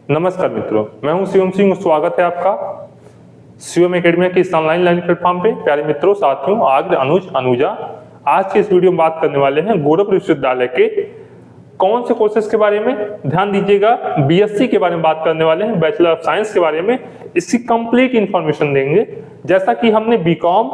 नमस्कार मित्रों, मैं हूं शिवम सिंह। स्वागत है आपका शिवम एकेडमी के इस ऑनलाइन लर्निंग प्लेटफॉर्म पे। प्यारे मित्रों, साथियों, आज अनुजा आज के इस वीडियो में बात करने वाले हैं गोरखपुर विश्वविद्यालय के कौन से कोर्सेज के बारे में। ध्यान दीजिएगा, बीएससी के बारे में बात करने वाले हैं, बैचलर ऑफ साइंस के बारे में। इसकी कंप्लीट इंफॉर्मेशन देंगे। जैसा कि हमने बीकॉम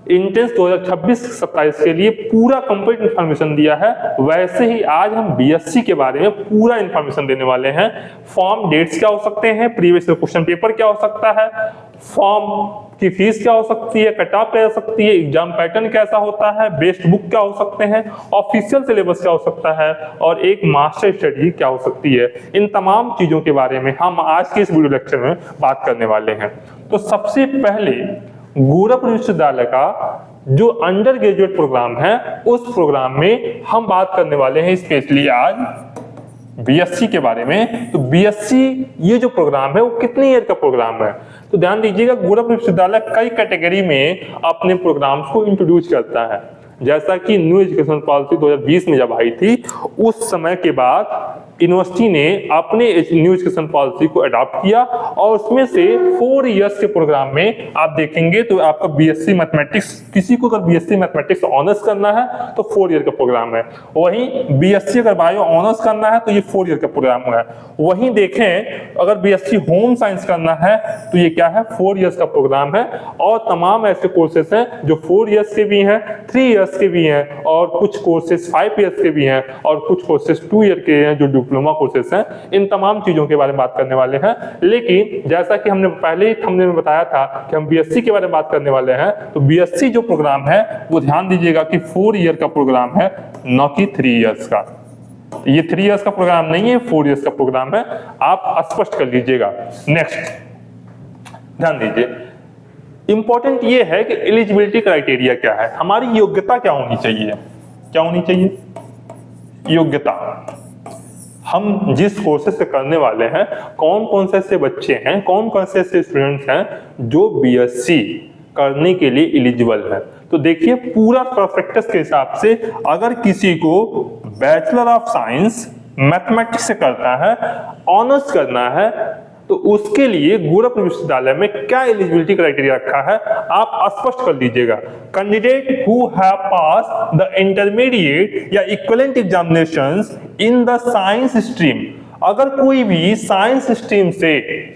इंटेंस 2026-27 के लिए पूरा कंप्लीट इंफॉर्मेशन दिया है, वैसे ही आज हम बीएससी के बारे में पूरा इंफॉर्मेशन देने वाले हैं। फॉर्म डेट्स क्या हो सकते हैं, प्रीवियस क्वेश्चन पेपर क्या हो सकता है, फॉर्म की फीस क्या हो सकती है, कट ऑफ क्या हो सकती है, एग्जाम पैटर्न कैसा होता है, बेस्ट बुक क्या हो सकते हैं, ऑफिशियल सिलेबस क्या हो सकता है और एक मास्टर स्टडी क्या हो सकती है। इन तमाम चीजों के बारे में हम आज के इस वीडियो लेक्चर में बात करने वाले हैं। तो सबसे पहले गोरखपुर विश्वविद्यालय का जो अंडर ग्रेजुएट प्रोग्राम है, उस प्रोग्राम में हम बात करने वाले हैं स्पेशली आज बीएससी के बारे में। तो बीएससी ये जो प्रोग्राम है वो कितने ईयर का प्रोग्राम है, तो ध्यान दीजिएगा, गोरखपुर विश्वविद्यालय कई कैटेगरी में अपने प्रोग्राम्स को इंट्रोड्यूस करता है। जैसा कि न्यू एजुकेशन पॉलिसी 2020 में जब आई थी, उस समय के बाद यूनिवर्सिटी ने अपने न्यू एजुकेशन पॉलिसी को अडॉप्ट किया और उसमें से 4 इयर्स के प्रोग्राम में आप देखेंगे तो आपका बीएससी मैथमेटिक्स, किसी को अगर बीएससी मैथमेटिक्स ऑनर्स करना है तो 4 ईयर का प्रोग्राम है। वहीं बीएससी अगर बायो ऑनर्स करना है तो ये 4 ईयर का प्रोग्राम है। वहीं देखें अगर बीएससी होम साइंस करना है तो ये क्या है, 4 इयर्स का प्रोग्राम है। और तमाम ऐसे कोर्सेस हैं जो 4 इयर्स के भी हैं, 3 इयर्स के भी हैं और कुछ कोर्सेस 5 इयर्स के भी हैं और कुछ कोर्सेस 2 ईयर के हैं जो डिप्लोमा कोर्सेस हैं। इन तमाम चीजों के बारे में बात करने वाले हैं। लेकिन जैसा कि हमने पहले ही थंबनेल में बताया था कि हम बीएससी के बारे में बात करने वाले हैं, तो बीएससी जो प्रोग्राम है वो ध्यान दीजिएगा कि 4 ईयर का प्रोग्राम है, न कि 3 इयर्स का। ये 3 इयर्स का प्रोग्राम नहीं है, 4 इयर्स का प्रोग्राम है, आप स्पष्ट कर लीजिएगा। नेक्स्ट ध्यान दीजिए, इंपॉर्टेंट ये है कि एलिजिबिलिटी क्राइटेरिया क्या है, हमारी योग्यता क्या होनी चाहिए। क्या होनी चाहिए? योग्यता। हम जिस कोर्सेस से करने वाले हैं, कौन कौन से ऐसे बच्चे हैं, कौन कौन से ऐसे स्टूडेंट्स हैं जो बीएससी करने के लिए एलिजिबल है। तो देखिए, पूरा प्रोस्पेक्टस के हिसाब से अगर किसी को बैचलर ऑफ साइंस मैथमेटिक्स से करता है, ऑनर्स करना है, तो उसके लिए गोरखपुर विश्वविद्यालय में क्या एलिजिबिलिटी क्राइटेरिया रखा है आप स्पष्ट कर लीजिएगा। Candidate who have pass the intermediate या equivalent examinations in the science stream. अगर कोई भी साइंस स्ट्रीम से,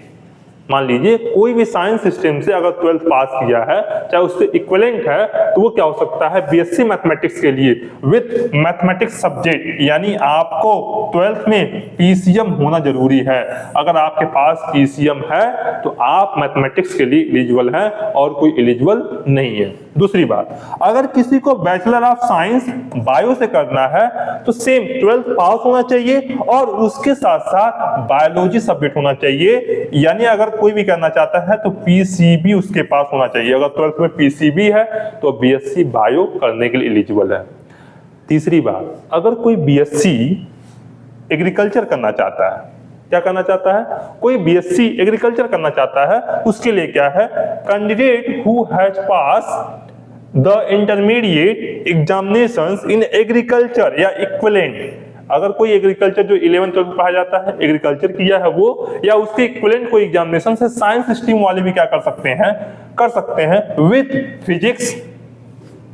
मान लीजिए कोई भी साइंस स्ट्रीम से अगर 12th पास किया है, चाहे उससे इक्विवेलेंट है, तो वो क्या हो सकता है, बीएससी मैथमेटिक्स के लिए विथ मैथमेटिक्स सब्जेक्ट, यानी आपको 12th में पीसीएम होना जरूरी है। अगर आपके पास पीसीएम है तो आप मैथमेटिक्स के लिए एलिजिबल हैं और कोई एलिजिबल नहीं है। दूसरी बात, अगर किसी को बैचलर ऑफ साइंस बायो से करना है तो सेम 12th पास होना चाहिए और उसके साथ साथ बायोलॉजी सब्जेक्ट होना चाहिए। यानी अगर कोई भी करना चाहता है तो पीसीबी उसके पास होना चाहिए। अगर 12th में पीसीबी है तो बीएससी बायो करने के लिए एलिजिबल है। तीसरी बात, अगर कोई बीएससी एग्रीकल्चर करना चाहता है, क्या करना चाहता है, कोई बीएससी एग्रीकल्चर करना चाहता है, उसके लिए क्या है, candidate who has pass the intermediate examinations in agriculture या इक्विवेलेंट। अगर कोई एग्रीकल्चर जो 11th 12th पढ़ा जाता है, एग्रीकल्चर किया है वो, या उसके इक्विवेलेंट कोई एग्जामिनेशन है, साइंस स्ट्रीम वाले भी क्या कर सकते हैं विथ फिजिक्स,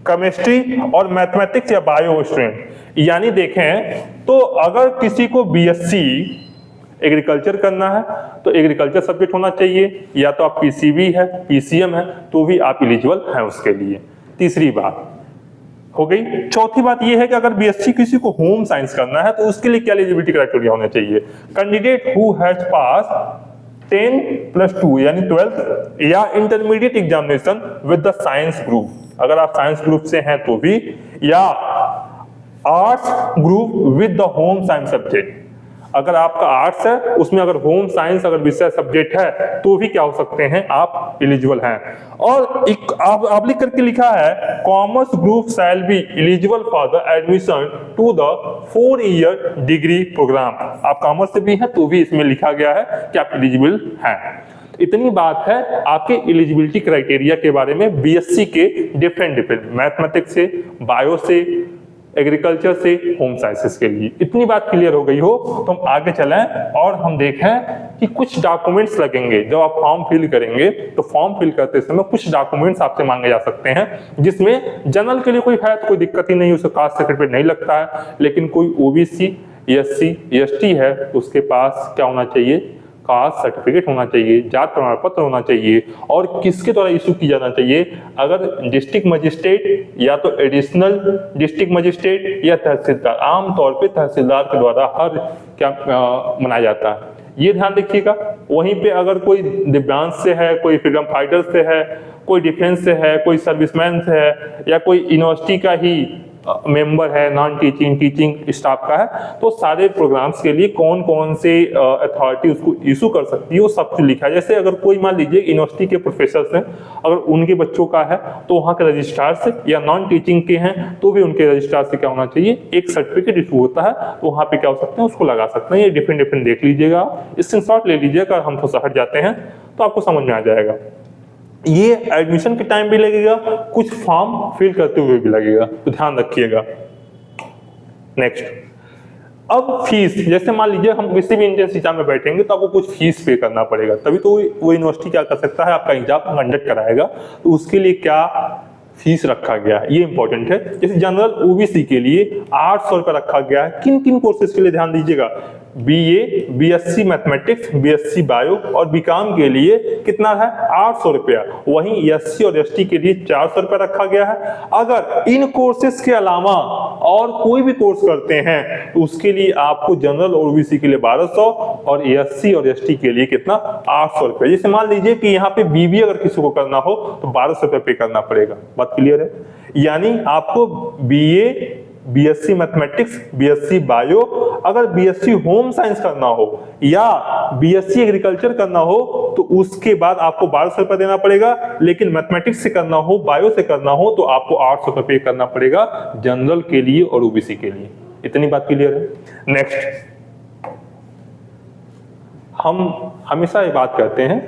केमिस्ट्री और मैथमेटिक्स या बायो स्ट्रीम। यानी देखें तो अगर किसी को बीएससी एग्रीकल्चर करना है तो एग्रीकल्चर सब्जेक्ट होना चाहिए, या तो आप पीसीबी है, पीसीएम है, तो भी आप एलिजिबल हैं उसके लिए। तीसरी बात हो गई। चौथी बात यह है कि अगर बीएससी किसी को होम साइंस करना है तो उसके लिए क्या एलिजिबिलिटी क्राइटेरिया होना चाहिए, कैंडिडेट हु हैज पास 10+2 यानी 12th या intermediate examination with the science group. अगर आप साइंस ग्रुप से हैं तो भी, या arts group with the home science subject. अगर आपका आर्ट्स है, उसमें अगर होम साइंस अगर विषय सब्जेक्ट है तो भी क्या हो सकते हैं, आप एलिजिबल हैं। और एक आप लिख करके लिखा है, commerce group shall be eligible for the admission to the 4 year degree programme. आप कॉमर्स से भी हैं तो भी इसमें लिखा गया है कि आप एलिजिबल हैं। इतनी बात है आपके एलिजिबिलिटी क्राइटेरिया के बारे में बीएससी के डिफरेंट मैथमेटिक्स से, बायो से, एग्रीकल्चर से होम साइंसेस के लिए। इतनी बात क्लियर हो गई हो तो हम आगे चलें और हम देखें कि कुछ डॉक्यूमेंट्स लगेंगे। जब आप फॉर्म फिल करेंगे तो फॉर्म फिल करते समय कुछ डॉक्यूमेंट्स आपसे मांगे जा सकते हैं, जिसमें जनरल के लिए कोई है तो कोई दिक्कत ही नहीं, उसे कास्ट सर्टिफिकेट नहीं लगता है। लेकिन कोई ओबीसी, एससी, एसटी है उसके पास क्या होना चाहिए, कास्ट सर्टिफिकेट होना चाहिए, जात प्रमाण पत्र होना चाहिए। और किसके द्वारा इशू की जाना चाहिए, अगर डिस्ट्रिक्ट मजिस्ट्रेट या तो एडिशनल डिस्ट्रिक्ट मजिस्ट्रेट या तहसीलदार, आमतौर पे तहसीलदार के द्वारा हर क्या मनाया जाता है, ये ध्यान रखिएगा। वहीं पे अगर कोई दिव्यांग से है, कोई फ्रीडम फाइटर से है, कोई डिफेंस से है, कोई सर्विसमैन से है, या कोई यूनिवर्सिटी का ही मेंबर है, नॉन टीचिंग टीचिंग स्टाफ का है, तो सारे प्रोग्राम्स के लिए कौन कौन से अथॉरिटी उसको इशू कर सकती है वो सब कुछ लिखा है। जैसे अगर कोई मान लीजिए यूनिवर्सिटी के प्रोफेसर हैं, अगर उनके बच्चों का है तो वहाँ के रजिस्ट्रार से, या नॉन टीचिंग के हैं तो भी उनके रजिस्ट्रार से क्या होना चाहिए, एक सर्टिफिकेट इशू होता है, तो वहाँ पे क्या हो सकते हैं उसको लगा सकते हैं। ये डिफरेंट देख लीजिएगा, स्क्रीनशॉट ले लीजिएगा, हम थोड़ा सा हट जाते हैं तो आपको समझ में आ जाएगा। ये एडमिशन के टाइम भी लगेगा, कुछ फॉर्म फिल करते हुए भी लगेगा, तो ध्यान रखिएगा। नेक्स्ट, अब फीस, जैसे मान लीजिए हम किसी भी एंट्रेंस एग्जाम में बैठेंगे तो आपको कुछ फीस पे करना पड़ेगा, तभी तो वो यूनिवर्सिटी क्या कर सकता है, आपका एग्जाम कंडक्ट कराएगा। तो उसके लिए क्या फीस रखा गया है, ये इंपॉर्टेंट है। जैसे जनरल ओबीसी के लिए 800 रुपये रखा गया है। किन किन कोर्सेज के लिए ध्यान दीजिएगा, BA, BSc mathematics, BSc bio और बीकॉम के लिए कितना है, 800 रुपया। वहीं एससी और एसटी के लिए 400 रुपया रखा गया है। अगर इन कोर्सेज के अलावा और कोई भी कोर्स करते हैं तो उसके लिए आपको जनरल और ओबीसी के लिए 1200 और एससी और एसटी के लिए कितना, 800 रुपया। जैसे मान लीजिए कि यहाँ पे बीबीए अगर किसी को करना हो तो 1200 रुपया पे करना पड़ेगा। बात क्लियर है? यानी आपको BA, BSc mathematics, BSc bio, अगर बीएससी होम साइंस करना हो या बीएससी एग्रीकल्चर करना हो तो उसके बाद आपको 1200 रुपया देना पड़ेगा। लेकिन मैथमेटिक्स से करना हो, बायो से करना हो तो आपको 800 रुपये पे करना पड़ेगा, जनरल के लिए और ओबीसी के लिए। इतनी बात क्लियर है? नेक्स्ट, हम हमेशा ये बात करते हैं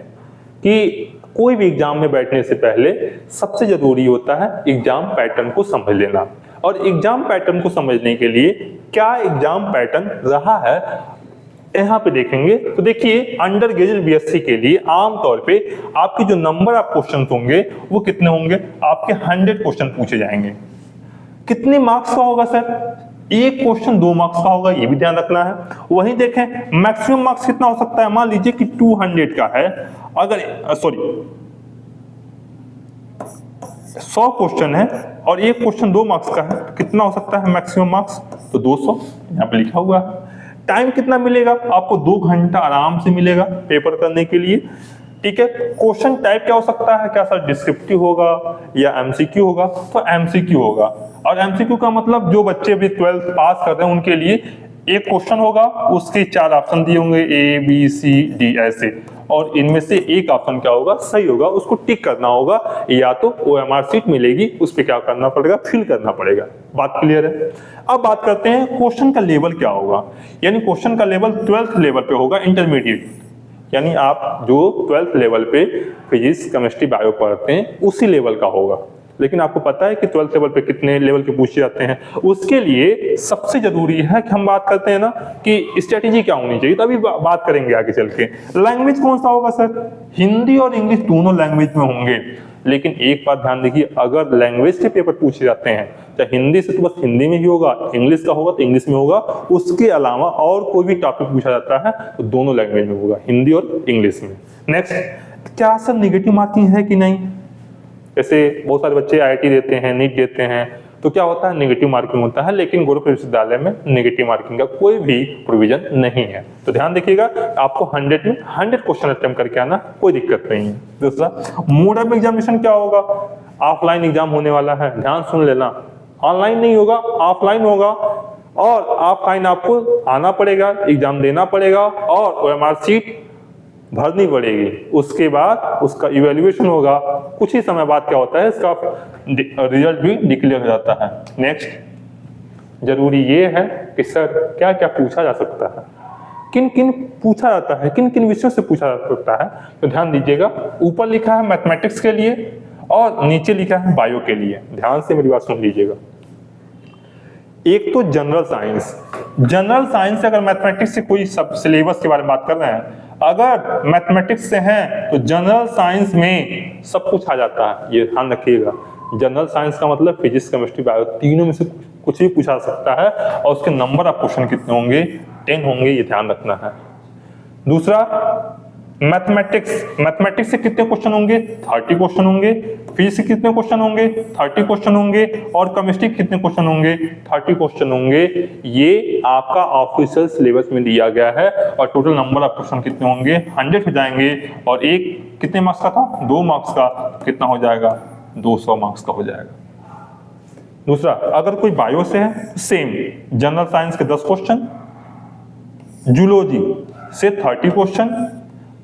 कि कोई भी एग्जाम में बैठने से पहले सबसे जरूरी होता है एग्जाम पैटर्न को समझ लेना। और एग्जाम पैटर्न को समझने के लिए क्या एग्जाम पैटर्न रहा है यहाँ पे देखेंगे तो देखिए, अंडर ग्रेजुएट बीएससी के लिए आमतौर पे आपके जो नंबर ऑफ क्वेश्चन होंगे वो कितने होंगे, आपके 100 क्वेश्चन पूछे जाएंगे। कितने मार्क्स का होगा सर, एक क्वेश्चन 2 मार्क्स का होगा, ये भी ध्यान रखना है। वहीं देखें मैक्सिमम मार्क्स कितना हो सकता है, मान लीजिए कि 200 का है, अगर 100 क्वेश्चन है और एक क्वेश्चन 2 मार्क्स का है, कितना हो सकता है मैक्सिमम मार्क्स, तो 200 यहाँ पे लिखा हुआ है। टाइम कितना मिलेगा आपको, 2 घंटा आराम से मिलेगा पेपर करने के लिए। ठीक है, क्वेश्चन टाइप क्या हो सकता है, क्या सर डिस्क्रिप्टिव होगा या एमसीक्यू होगा, तो एमसीक्यू होगा। और एमसीक्यू का मतलब जो बच्चे भी 12th पास कर रहे हैं उनके लिए एक क्वेश्चन होगा, उसके 4 ऑप्शन दिए होंगे ए बी सी डी ऐसे, और इनमें से एक ऑप्शन क्या होगा, सही होगा, उसको टिक करना होगा, या तो ओएमआर सीट मिलेगी उस पर क्या करना पड़ेगा, फिल करना पड़ेगा। बात क्लियर है? अब बात करते हैं क्वेश्चन का लेवल क्या होगा। यानी क्वेश्चन का लेवल 12th लेवल पे होगा, इंटरमीडिएट, यानी आप जो 12th लेवल पे फिजिक्स, केमिस्ट्री, बायो पढ़ते हैं उसी लेवल का होगा। लेकिन आपको पता है कि 12th लेवल पे कितने लेवल के पूछे जाते हैं। उसके लिए सबसे जरूरी है कि हम बात करते हैं ना कि स्ट्रेटेजी क्या होनी चाहिए, तो अभी बात करेंगे आगे चल के। लैंग्वेज कौन सा होगा सर, हिंदी और इंग्लिश दोनों लैंग्वेज में होंगे। लेकिन एक बात ध्यान देखिए, अगर लैंग्वेज के पेपर पूछे जाते हैं तो हिंदी से तो बस हिंदी में ही होगा, इंग्लिश का होगा तो इंग्लिश में होगा, उसके अलावा और कोई भी टॉपिक पूछा जाता है तो दोनों लैंग्वेज में होगा, हिंदी और इंग्लिश में। नेक्स्ट, क्या सर नेगेटिव मार्किंग है कि नहीं, जैसे बहुत सारे बच्चे आईआईटी देते हैं, नीट देते हैं, तो क्या होता है नेगेटिव मार्किंग होता है। लेकिन गोरखपुर विश्वविद्यालय में नेगेटिव मार्किंग का कोई भी प्रोविजन नहीं है। तो ध्यान देखिएगा, आपको 100 में 100 क्वेश्चन अटेम्प्ट करके आना, कोई दिक्कत नहीं है। दूसरा, मोड ऑफ एग्जामिनेशन क्या होगा, ऑफलाइन एग्जाम होने वाला है, ध्यान सुन लेना, ऑनलाइन नहीं होगा, ऑफलाइन होगा। और ऑफलाइन आपको आना पड़ेगा, एग्जाम देना पड़ेगा और ओएमआर सीट भरनी पड़ेगी। उसके बाद उसका इवैल्यूएशन होगा, कुछ ही समय बाद क्या होता है, इसका रिजल्ट भी डिक्लेयर हो जाता है। नेक्स्ट, जरूरी ये है कि सर क्या क्या पूछा जा सकता है, किन किन पूछा जाता है, किन किन विषयों से पूछा जा सकता है। तो ध्यान दीजिएगा, ऊपर लिखा है मैथमेटिक्स के लिए और नीचे लिखा है बायो के लिए। ध्यान से मेरी बात सुन लीजिएगा। एक तो जनरल साइंस। जनरल साइंस से अगर मैथमेटिक्स से कोई सब सिलेबस के बारे में बात कर रहे हैं, अगर मैथमेटिक्स से हैं तो जनरल साइंस में सब कुछ आ जाता है, ये ध्यान रखिएगा। जनरल साइंस का मतलब फिजिक्स, केमिस्ट्री, बायो, तीनों में से कुछ भी पूछा सकता है और उसके नंबर ऑफ क्वेश्चन कितने होंगे, 10 होंगे, ये ध्यान रखना है। दूसरा मैथमेटिक्स से कितने क्वेश्चन होंगे, 30 क्वेश्चन होंगे। फिजिक्स से कितने क्वेश्चन होंगे, 30 क्वेश्चन होंगे। और केमिस्ट्री कितने क्वेश्चन होंगे, 30 क्वेश्चन होंगे। ये आपका ऑफिशियल सिलेबस में दिया गया है। और टोटल नंबर ऑफ क्वेश्चन कितने होंगे, 100 हो जाएंगे। और एक कितने मार्क्स का था, 2 मार्क्स का, कितना हो जाएगा, 200 मार्क्स का हो जाएगा। दूसरा, अगर कोई बायो से है, सेम जनरल साइंस के 10 क्वेश्चन, जूलॉजी से 30 क्वेश्चन,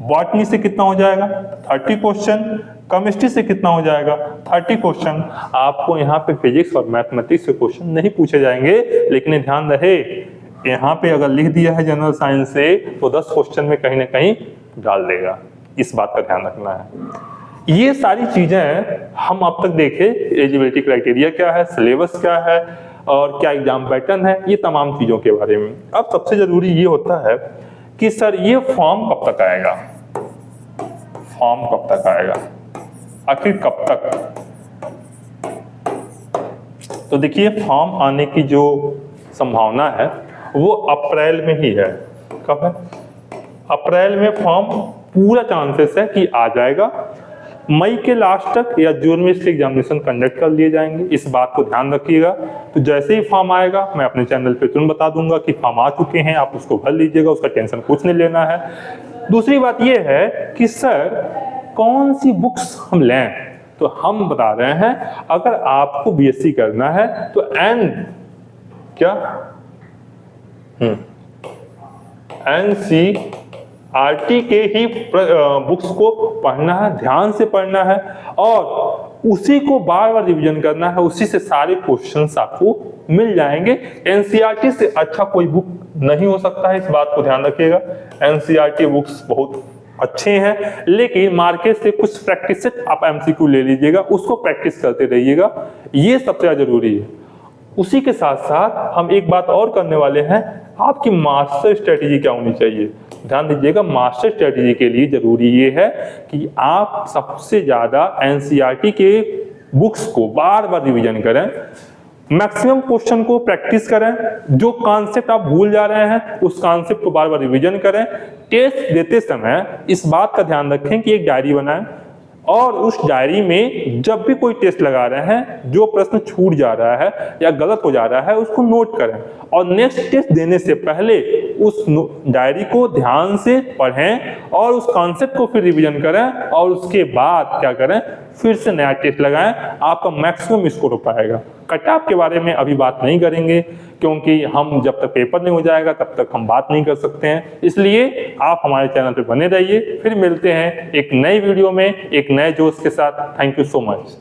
बॉटनी से कितना हो जाएगा, 30 क्वेश्चन, केमिस्ट्री से कितना हो जाएगा, 30 क्वेश्चन। आपको यहाँ पे फिजिक्स और मैथमेटिक्स से क्वेश्चन नहीं पूछे जाएंगे, लेकिन ध्यान रहे यहाँ पे अगर लिख दिया है जनरल साइंस से तो 10 क्वेश्चन में कहीं ना कहीं डाल देगा, इस बात का ध्यान रखना है। ये सारी चीजें हम अब तक देखे, एलिजिबिलिटी क्राइटेरिया क्या है, सिलेबस क्या है और क्या एग्जाम पैटर्न है, ये तमाम चीजों के बारे में। अब सबसे जरूरी ये होता है कि सर ये फॉर्म कब तक आएगा, फॉर्म कब तक आएगा, आखिर कब तक। तो देखिए फॉर्म आने की जो संभावना है वो अप्रैल में ही है। कब है, अप्रैल में फॉर्म पूरा चांसेस है कि आ जाएगा। मई के लास्ट तक या जून में इसके एग्जामिनेशन कंडक्ट कर लिए जाएंगे, इस बात को ध्यान रखिएगा। तो जैसे ही फॉर्म आएगा मैं अपने चैनल पे तुरंत बता दूंगा कि फॉर्म आ चुके हैं, आप उसको भर लीजिएगा, उसका टेंशन कुछ नहीं लेना है। दूसरी बात यह है कि सर कौन सी बुक्स हम लें, तो हम बता रहे हैं अगर आपको बीएससी करना है तो एनसीईआरटी के ही बुक्स को पढ़ना है, ध्यान से पढ़ना है और उसी को बार बार रिवीजन करना है, उसी से सारे क्वेश्चंस आपको मिल जाएंगे। एनसीईआरटी से अच्छा कोई बुक नहीं हो सकता है, इस बात को ध्यान रखिएगा। एनसीईआरटी बुक्स बहुत अच्छे हैं, लेकिन मार्केट से कुछ प्रैक्टिस सेट आप एमसीक्यू ले लीजिएगा, उसको प्रैक्टिस करते रहिएगा, ये सबसे ज्यादा जरूरी है। उसी के साथ साथ हम एक बात और करने वाले हैं, आपकी मास्टर स्ट्रेटेजी क्या होनी चाहिए। ध्यान दीजिएगा, मास्टर स्ट्रेटेजी के लिए जरूरी ये है कि आप सबसे ज्यादा एनसीईआरटी के बुक्स को बार बार रिवीजन करें, मैक्सिमम क्वेश्चन को प्रैक्टिस करें, जो कॉन्सेप्ट आप भूल जा रहे हैं उस कॉन्सेप्ट को बार बार रिवीजन करें। टेस्ट देते समय इस बात का ध्यान रखें कि एक डायरी बनाएं और उस डायरी में जब भी कोई टेस्ट लगा रहे हैं, जो प्रश्न छूट जा रहा है या गलत हो जा रहा है उसको नोट करें और नेक्स्ट टेस्ट देने से पहले उस डायरी को ध्यान से पढ़ें और उस कॉन्सेप्ट को फिर रिवीजन करें और उसके बाद क्या करें, फिर से नया टेस्ट लगाएं, आपका मैक्सिमम स्कोर हो पाएगा। कट ऑफ के बारे में अभी बात नहीं करेंगे क्योंकि हम जब तक पेपर नहीं हो जाएगा तब तक हम बात नहीं कर सकते हैं, इसलिए आप हमारे चैनल पर बने रहिए। फिर मिलते हैं एक नई वीडियो में एक नए जोश के साथ। Thank you so much.